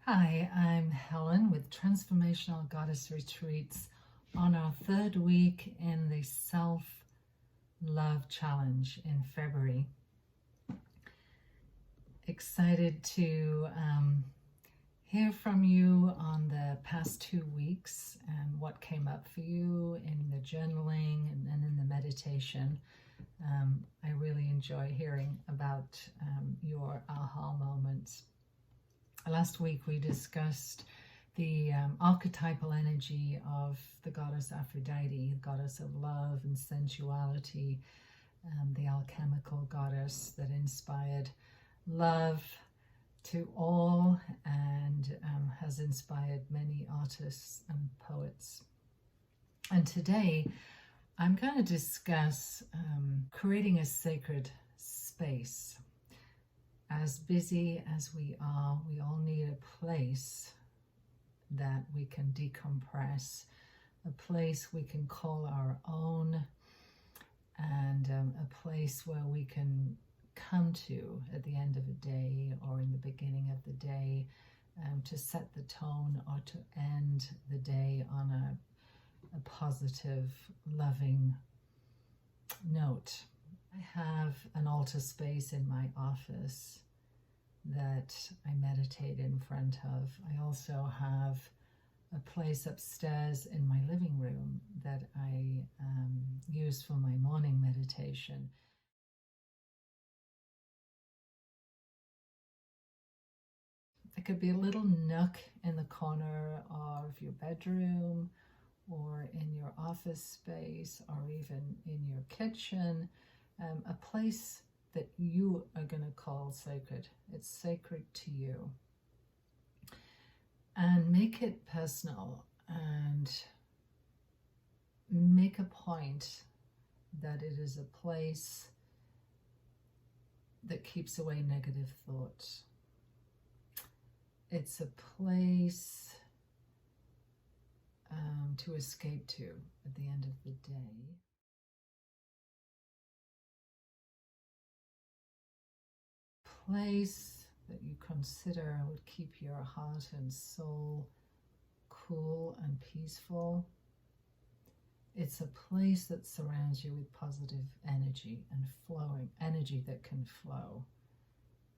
Hi, I'm Helen with Transformational Goddess Retreats on our third week in the Self-Love Challenge in February. Excited to hear from you on the past 2 weeks and what came up for you in the journaling and in the meditation. I really enjoy hearing about your aha moments. Last week we discussed the archetypal energy of the goddess Aphrodite, the goddess of love and sensuality, the alchemical goddess that inspired love to all and has inspired many artists and poets. And today I'm going to discuss creating a sacred space. As busy as we are, we all need a place that we can decompress, a place we can call our own, and a place where we can come to at the end of a day or in the beginning of the day to set the tone or to end the day on a positive, loving note. I have an altar space in my office that I meditate in front of. I also have a place upstairs in my living room that I use for my morning meditation. It could be a little nook in the corner of your bedroom or in your office space or even in your kitchen, a place that you are going to call sacred. It's sacred to you. And make it personal and make a point that it is a place that keeps away negative thoughts. It's a place to escape to at the end of the day. Place that you consider would keep your heart and soul cool and peaceful. It's a place that surrounds you with positive energy and flowing energy that can flow.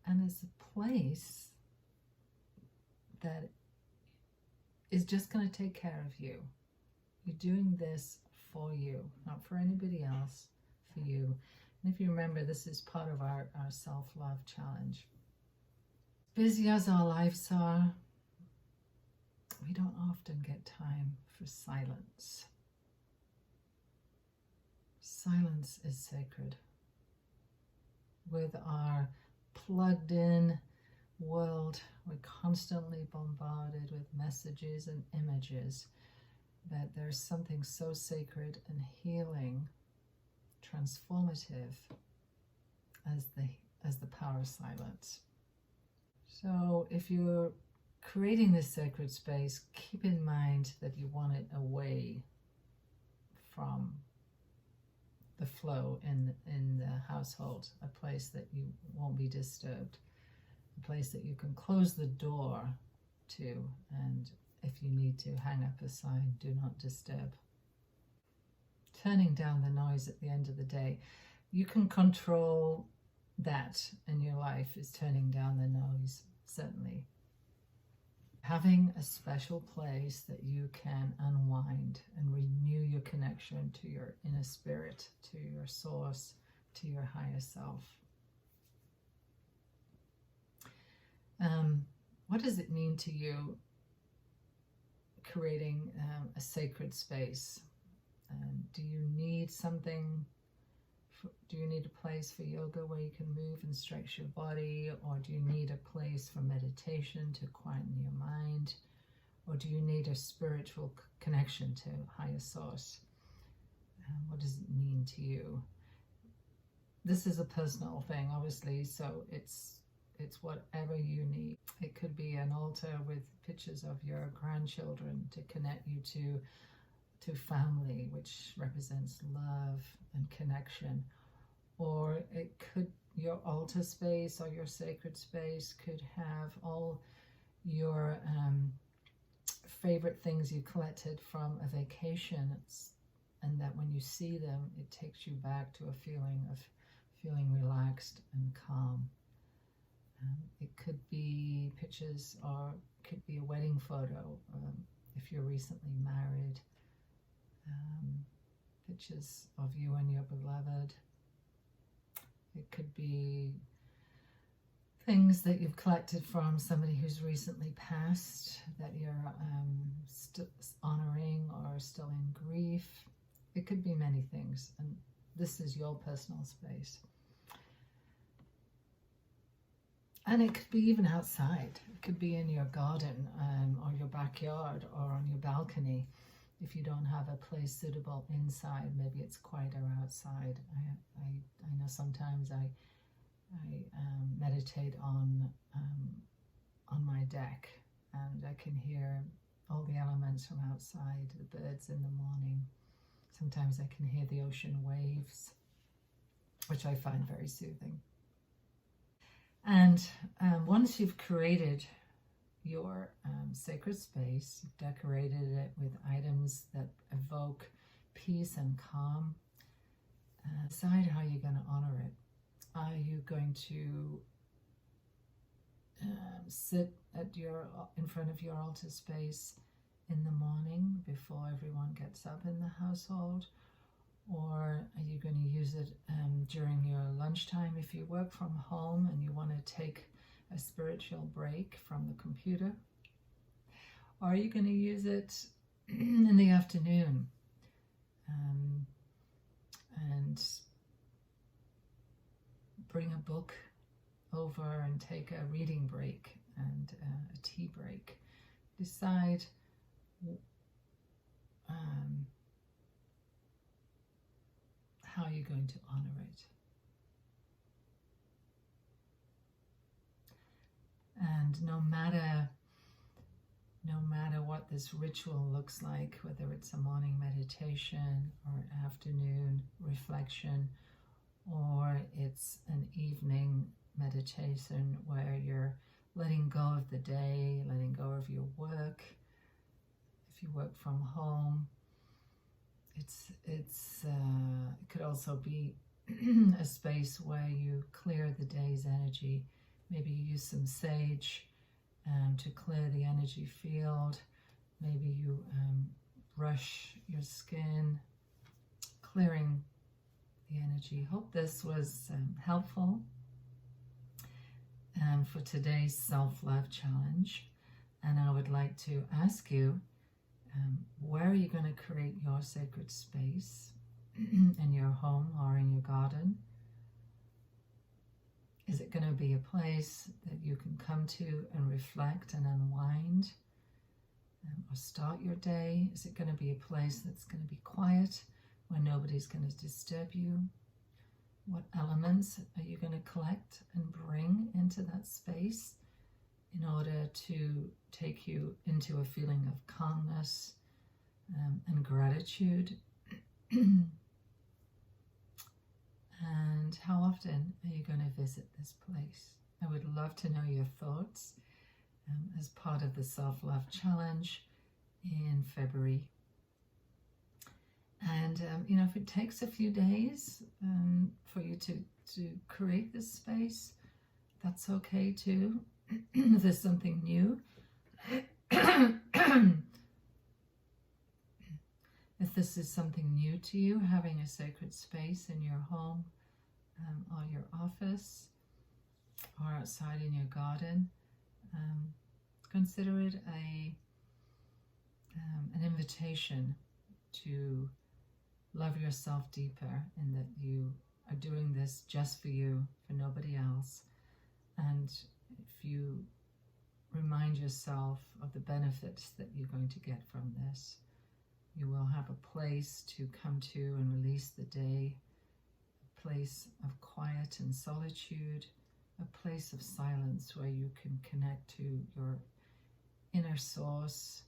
And it's a place that is just going to take care of you. You're doing this for you, not for anybody else, for you. And if you remember, this is part of our self-love challenge. Busy as our lives are, we don't often get time for silence. Silence is sacred. With our plugged-in world, we're constantly bombarded with messages and images, that there's something so sacred and healing, transformative as the power of silence. So if you're creating this sacred space, keep in mind that you want it away from the flow in the household, a place that you won't be disturbed, a place that you can close the door to, and if you need to, hang up a sign, do not disturb. Turning down the noise at the end of the day. You can control that in your life, is turning down the noise, certainly. Having a special place that you can unwind and renew your connection to your inner spirit, to your source, to your higher self. What does it mean to you creating a sacred space? Do you need something? Do you need a place for yoga where you can move and stretch your body? Or do you need a place for meditation to quieten your mind? Or do you need a spiritual connection to higher source? What does it mean to you? This is a personal thing, obviously, so it's whatever you need. It could be an altar with pictures of your grandchildren to connect you to family, which represents love and connection. Or it could, your altar space or your sacred space could have all your favorite things you collected from a vacation, and that when you see them, it takes you back to a feeling of feeling relaxed and calm. It could be pictures, or could be a wedding photo if you're recently married. Pictures of you and your beloved. It could be things that you've collected from somebody who's recently passed that you're honoring or still in grief. It could be many things, and this is your personal space. And it could be even outside. It could be in your garden or your backyard or on your balcony. If you don't have a place suitable inside, maybe it's quieter outside. I know sometimes I meditate on my deck, and I can hear all the elements from outside, the birds in the morning. Sometimes I can hear the ocean waves, which I find very soothing. And once you've created your sacred space, you've decorated it with items that evoke peace and calm, decide how you're going to honor it. Are you going to sit in front of your altar space in the morning before everyone gets up in the household? Or are you going to use it during your lunchtime if you work from home and you want to take a spiritual break from the computer? Or are you going to use it in the afternoon and bring a book over and take a reading break and a tea break? Decide how you're going to honor it. And no matter what this ritual looks like, whether it's a morning meditation or an afternoon reflection, or it's an evening meditation where you're letting go of the day, letting go of your work. If you work from home, it could also be a space where you clear the day's energy. Maybe you use some sage to clear the energy field. Maybe you brush your skin, clearing the energy. Hope this was helpful for today's self-love challenge. And I would like to ask you, where are you going to create your sacred space? In your home or in your garden? Is it going to be a place that you can come to and reflect and unwind or start your day? Is it going to be a place that's going to be quiet, where nobody's going to disturb you? What elements are you going to collect and bring into that space in order to take you into a feeling of calmness and gratitude? And how often are you going to visit this place? I would love to know your thoughts as part of the self-love challenge in February. And if it takes a few days for you to create this space, that's okay too. If there's something new, if this is something new to you, having a sacred space in your home or your office or outside in your garden, consider it an invitation to love yourself deeper, in that you are doing this just for you, for nobody else. And if you remind yourself of the benefits that you're going to get from this, you will have a place to come to and release the day, a place of quiet and solitude, a place of silence where you can connect to your inner source.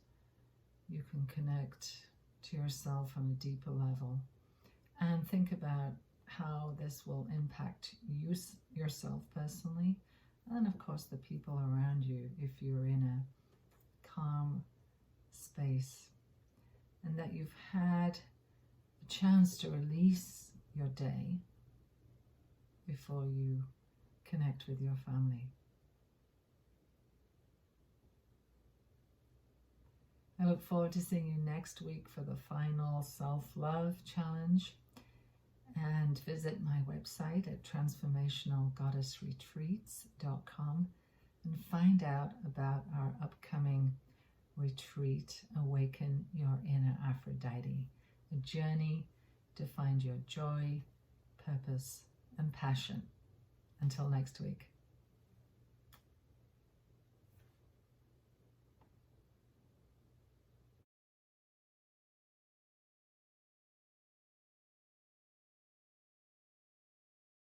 You can connect to yourself on a deeper level, and think about how this will impact yourself personally, and of course the people around you if you're in space, and that you've had a chance to release your day before you connect with your family. I look forward to seeing you next week for the final self-love challenge, and visit my website at transformationalgoddessretreats.com and find out about our upcoming retreat, Awaken Your Inner Aphrodite, a journey to find your joy, purpose, and passion. Until next week.